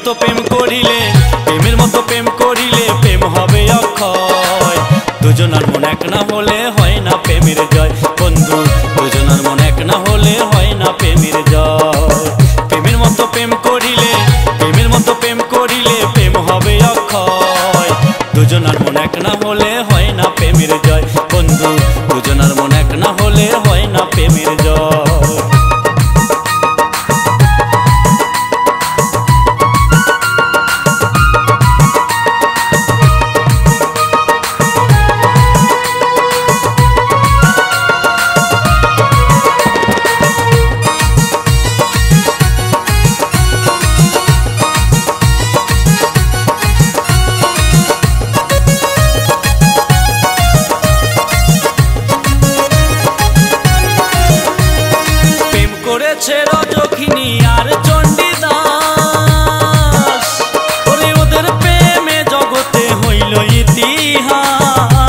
মতো প্রেম করিলে প্রেমের মতো প্রেম করিলে প্রেম হবে অক্ষয়। দুজনার মন এক না হলে হয় না প্রেমের জয় বন্ধু, দুজনার মন এক না হলে হয় না প্রেমের জয়। প্রেমের মতো প্রেম করিলে প্রেমের মতো প্রেম করিলে প্রেম হবে অক্ষয়। দুজনার মন এক না হলে হয় না প্রেমের জয় বন্ধু, দুজনার মন এক না হলে হয় না প্রেমের জয়। করেছে রজখিনী আর চণ্ডীদাস, ওরে ওদের প্রেমে জগতে হইল ইতিহাস।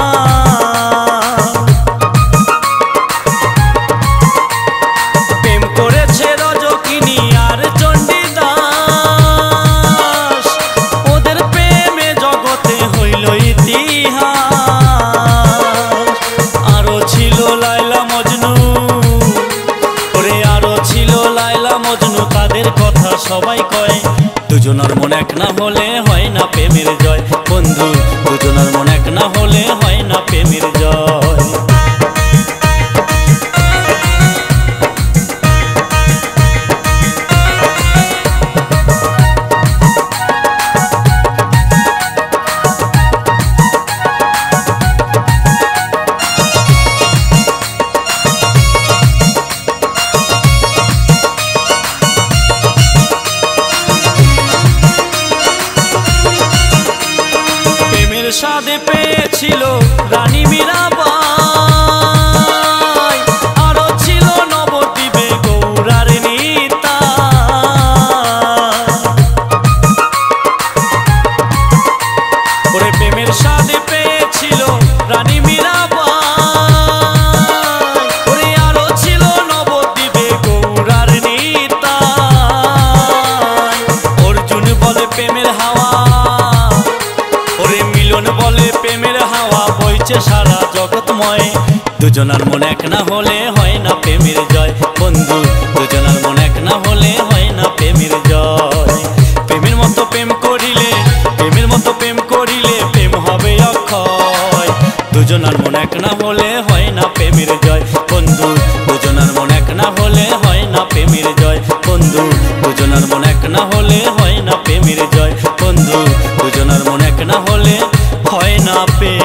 প্রেম করেছে রজখিনী আর চণ্ডীদাস, ওদের প্রেমে জগতে হইল ইতিহাস। আরো ছিল লায়লা মজনু, ছিল লায়লা মজনু, তাদের কথা সবাই কয়। দুজনার মন এক না হলে হয় না প্রেমের জয় বন্ধু, দুজনার মন এক না হলে হয় না প্রেমের জয়। সাদে পেয়েছিল রানী মীরাবাই, আরো ছিল নবদ্বীপে গৌরার নিতা। ওরে প্রেমের সাদে পেয়েছিল রানী মীরাবাই, ওরে আরো ছিল নবদ্বীপে গৌরার নিতা। অর্জুন বলে প্রেমের হাওয়া, ওরে মিলন বলে প্রেমের হাওয়া বইছে সারা জগৎময়। দুজনার মন এক না হলে হয় না প্রেমের জয় বন্ধু, দুজনার মন এক না হলে হয় না প্রেমের জয়। প্রেমের মতো প্রেম করিলে প্রেমের মতো প্রেম করিলে প্রেম হবে অক্ষয়। দুজনার মন এক না হলে হয় না প্রেমের জয় বন্ধু, দুজনার মন এক না হলে হয় না প্রেমের জয় বন্ধু, দুজনার মন এক না হলে হয় না প্রেমের জয় বন্ধু, দুজনার মন এক না হলে হয় না প্রেম।